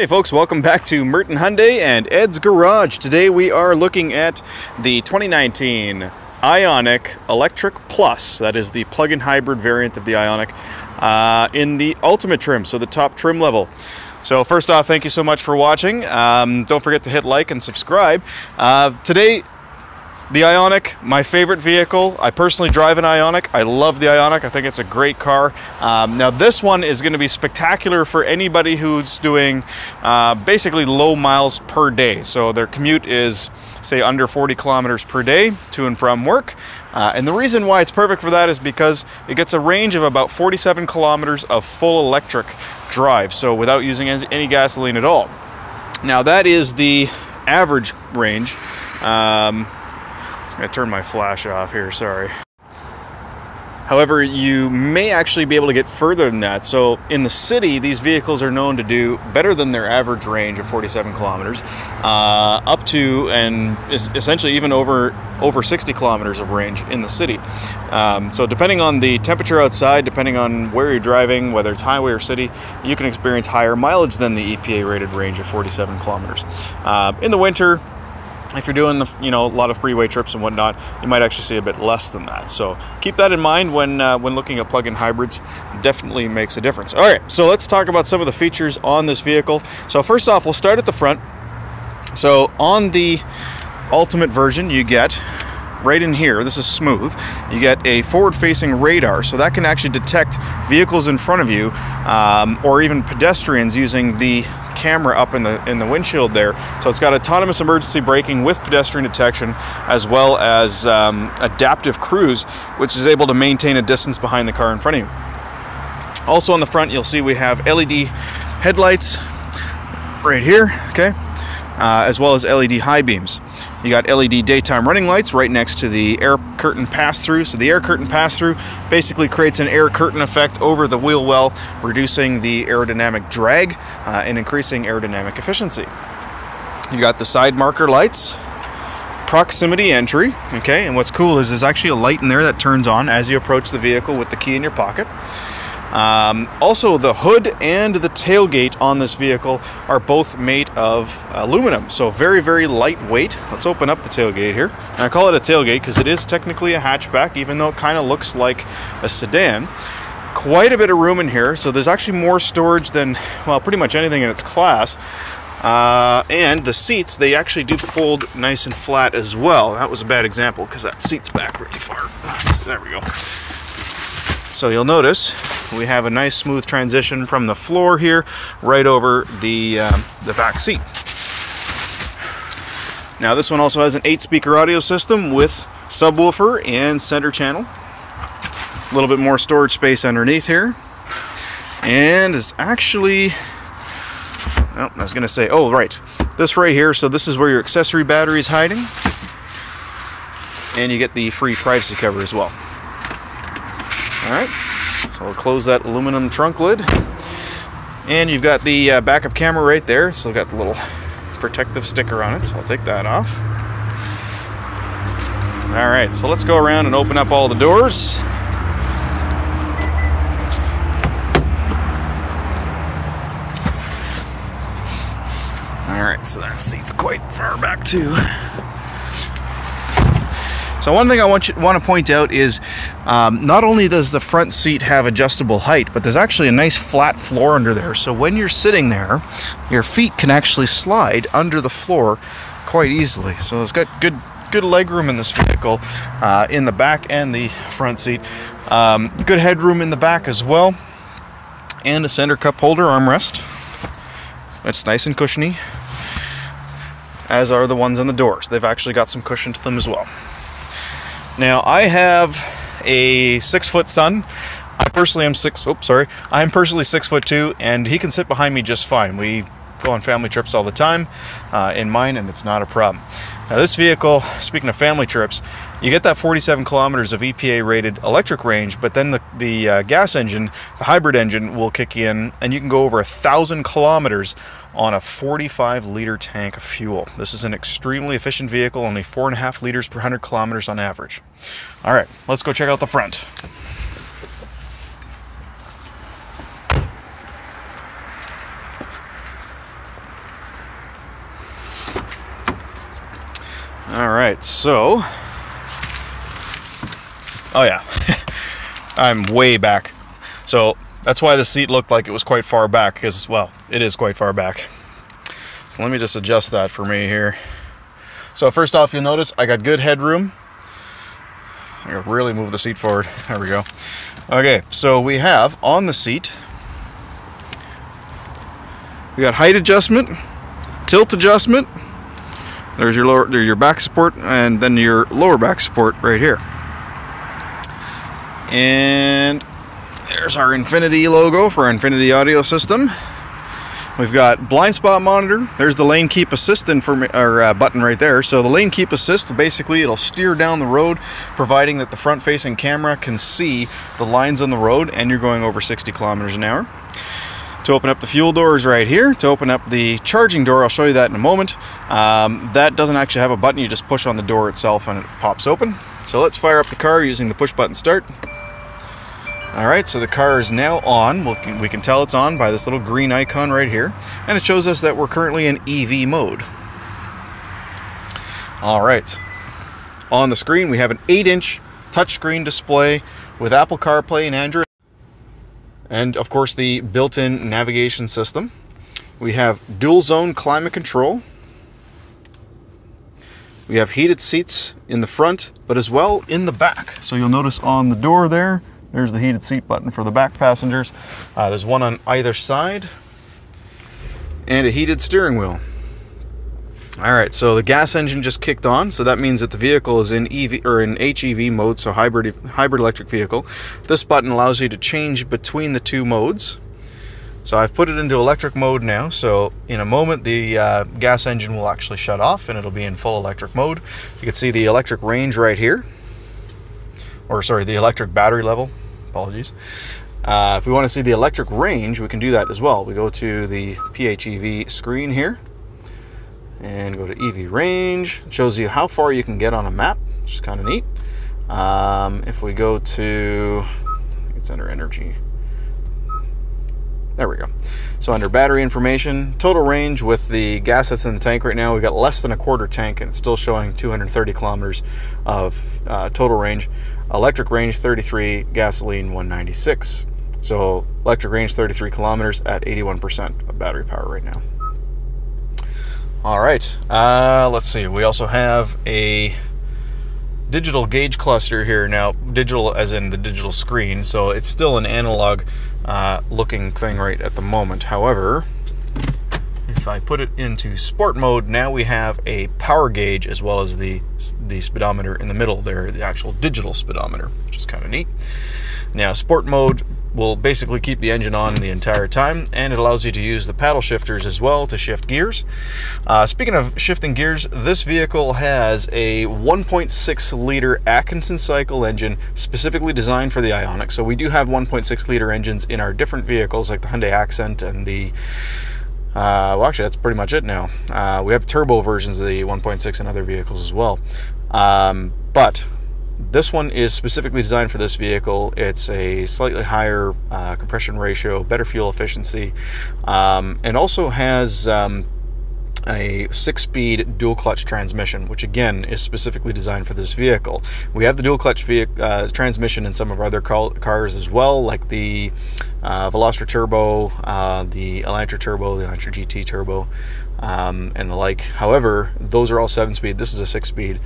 Hey folks, welcome back to Merton Hyundai and Ed's Garage. Today we are looking at the 2019 Ioniq Electric Plus. That is the plug-in hybrid variant of the Ioniq in the ultimate trim, so the top trim level. So first off, thank you so much for watching. Don't forget to hit like and subscribe. Today, the Ioniq, my favorite vehicle. I personally drive an Ioniq. I love the Ioniq. I think it's a great car. Now this one is going to be spectacular for anybody who's doing basically low miles per day. So their commute is, say, under 40 kilometers per day to and from work. And the reason why it's perfect for that is because it gets a range of about 47 kilometers of full electric drive, so without using any gasoline at all. Now that is the average range. I'm going to turn my flash off here, sorry. However, you may actually be able to get further than that. So in the city, these vehicles are known to do better than their average range of 47 kilometers, up to and essentially even over 60 kilometers of range in the city. So depending on the temperature outside, depending on where you're driving, whether it's highway or city, you can experience higher mileage than the EPA rated range of 47 kilometers. In the winter, if you're doing a lot of freeway trips and whatnot, you might actually see a bit less than that. So keep that in mind when looking at plug-in hybrids. It definitely makes a difference. All right, so let's talk about some of the features on this vehicle. So first off, we'll start at the front. So on the Ultimate version, you get right in here, this is smooth, you get a forward-facing radar, so that can actually detect vehicles in front of you or even pedestrians using the camera up in the windshield there. So it's got autonomous emergency braking with pedestrian detection, as well as adaptive cruise, which is able to maintain a distance behind the car in front of you. Also on the front, you'll see we have LED headlights right here, okay, as well as LED high beams. You got LED daytime running lights right next to the air curtain pass-through. So the air curtain pass-through basically creates an air curtain effect over the wheel well, reducing the aerodynamic drag and increasing aerodynamic efficiency. You got the side marker lights, proximity entry, okay, and what's cool is there's actually a light in there that turns on as you approach the vehicle with the key in your pocket. Also, the hood and the tailgate on this vehicle are both made of aluminum, so very, very lightweight. Let's open up the tailgate here. And I call it a tailgate because it is technically a hatchback, even though it kind of looks like a sedan. Quite a bit of room in here, so there's actually more storage than, well, pretty much anything in its class. And the seats, they actually do fold nice and flat as well. That was a bad example because that seat's back really far. There we go. So you'll notice we have a nice smooth transition from the floor here right over the back seat. Now this one also has an 8-speaker audio system with subwoofer and center channel. A little bit more storage space underneath here. And it's actually, oh, I was going to say, oh right, this right here, so this is where your accessory battery is hiding. And you get the free privacy cover as well. Alright, so I'll close that aluminum trunk lid. And you've got the backup camera right there, so got the little protective sticker on it, so I'll take that off. Alright, so let's go around and open up all the doors. Alright, so that seat's quite far back too. So one thing I want to point out is not only does the front seat have adjustable height, but there's actually a nice flat floor under there. So when you're sitting there, your feet can actually slide under the floor quite easily. So it's got good leg room in this vehicle, in the back and the front seat. Good headroom in the back as well, and a center cup holder armrest. It's nice and cushiony, as are the ones on the doors. They've actually got some cushion to them as well. Now I have a 6-foot son. I'm personally 6'2", and he can sit behind me just fine. We go on family trips all the time in mine, and it's not a problem. Now this vehicle, speaking of family trips, you get that 47 kilometers of EPA rated electric range, but then the gas engine, the hybrid engine, will kick in, and you can go over 1,000 kilometers on a 45-liter tank of fuel. This is an extremely efficient vehicle, only 4.5 liters per 100 kilometers on average. All right, let's go check out the front. All right, so, oh yeah, I'm way back. So that's why the seat looked like it was quite far back, because, well, it is quite far back. So let me just adjust that for me here. So first off, you'll notice I got good headroom. I'm gonna really move the seat forward. There we go. Okay, so we have on the seat, we got height adjustment, tilt adjustment. There's your back support, and then your lower back support right here. And there's our Infinity logo for our Infinity audio system. We've got blind spot monitor. There's the lane keep assist button right there. So the lane keep assist, basically it'll steer down the road, providing that the front facing camera can see the lines on the road and you're going over 60 kilometers an hour. To open up the fuel doors right here. To open up the charging door, I'll show you that in a moment. That doesn't actually have a button, you just push on the door itself and it pops open. So let's fire up the car using the push button start. Alright, so the car is now on. We can tell it's on by this little green icon right here. And it shows us that we're currently in EV mode. Alright, on the screen we have an 8-inch touchscreen display with Apple CarPlay and Android. And of course the built-in navigation system. We have dual zone climate control. We have heated seats in the front, but as well in the back. So you'll notice on the door there's the heated seat button for the back passengers. There's one on either side, and a heated steering wheel. Alright, so the gas engine just kicked on, so that means that the vehicle is in EV or in HEV mode, so hybrid electric vehicle. This button allows you to change between the two modes. So I've put it into electric mode now, so in a moment the gas engine will actually shut off and it'll be in full electric mode. You can see the electric range right here. Or sorry, the electric battery level. Apologies. If we want to see the electric range, we can do that as well. We go to the PHEV screen here and go to EV range. It shows you how far you can get on a map, which is kind of neat. If we go to, I think it's under energy. There we go. So under battery information, total range with the gas that's in the tank right now, we've got less than a quarter tank and it's still showing 230 kilometers of total range. Electric range 33, gasoline 196. So electric range 33 kilometers at 81% of battery power right now. All right, let's see. We also have a digital gauge cluster here now, digital as in the digital screen, so it's still an analog looking thing right at the moment. However, if I put it into sport mode, now we have a power gauge as well as the speedometer in the middle there, the actual digital speedometer, which is kind of neat. Now sport mode will basically keep the engine on the entire time, and it allows you to use the paddle shifters as well to shift gears. Speaking of shifting gears, this vehicle has a 1.6 liter Atkinson cycle engine specifically designed for the Ioniq. So we do have 1.6 liter engines in our different vehicles like the Hyundai Accent and the well, actually that's pretty much it now. We have turbo versions of the 1.6 in other vehicles as well, but this one is specifically designed for this vehicle. It's a slightly higher compression ratio, better fuel efficiency, and also has a 6-speed dual clutch transmission, which again is specifically designed for this vehicle. We have the dual clutch transmission in some of our other cars as well, like the Veloster Turbo, the Elantra Turbo, the Elantra GT Turbo, and the like. However, those are all 7-speed. This is a 6-speed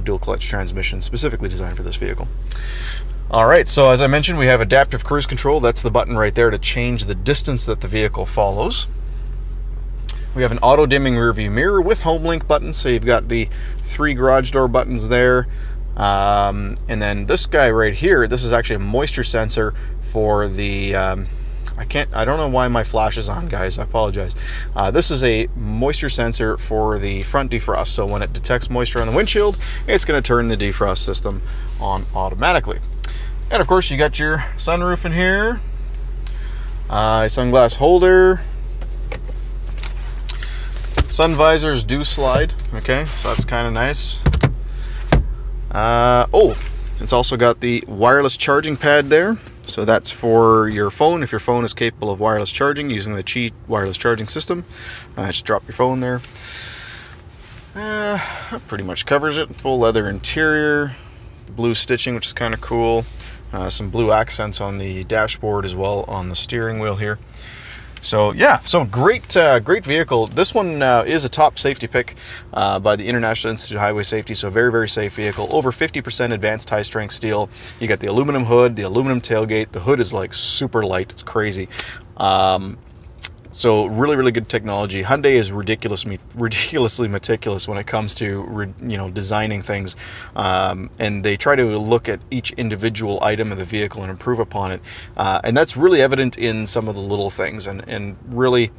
dual clutch transmission specifically designed for this vehicle. Alright, so as I mentioned, we have adaptive cruise control. That's the button right there to change the distance that the vehicle follows. We have an auto dimming rear view mirror with home link buttons, so you've got the 3 garage door buttons there. And then this guy right here, this is actually a moisture sensor for the I don't know why my flash is on, guys, I apologize. This is a moisture sensor for the front defrost, so when it detects moisture on the windshield, it's going to turn the defrost system on automatically. And of course you got your sunroof in here, sunglass holder. Sun visors do slide, okay, so that's kind of nice. Oh, it's also got the wireless charging pad there, so that's for your phone if your phone is capable of wireless charging using the Qi wireless charging system. Just drop your phone there. That pretty much covers it. Full leather interior, blue stitching, which is kind of cool. Some blue accents on the dashboard as well on the steering wheel here. So yeah, so great vehicle. This one is a top safety pick by the International Institute of Highway Safety, so very, very safe vehicle. Over 50% advanced high-strength steel. You got the aluminum hood, the aluminum tailgate. The hood is like super light. It's crazy. So really, really good technology. Hyundai is ridiculously meticulous when it comes to designing things, and they try to look at each individual item of the vehicle and improve upon it. And that's really evident in some of the little things. And really,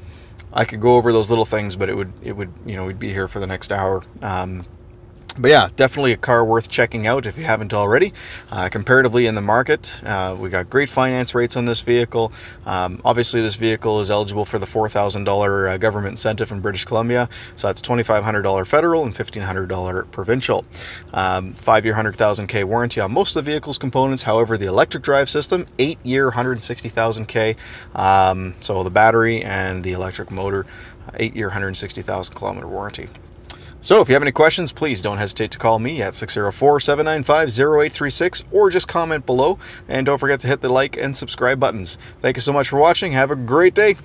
I could go over those little things, but we'd be here for the next hour. But yeah, definitely a car worth checking out if you haven't already. Comparatively in the market, we got great finance rates on this vehicle. Obviously, this vehicle is eligible for the $4,000 government incentive in British Columbia. So that's $2,500 federal and $1,500 provincial. 5-year, 100,000 warranty on most of the vehicle's components. However, the electric drive system, 8-year, 160,000 so the battery and the electric motor, 8-year, 160,000 kilometer warranty. So if you have any questions, please don't hesitate to call me at 604-795-0836 or just comment below. And don't forget to hit the like and subscribe buttons. Thank you so much for watching. Have a great day.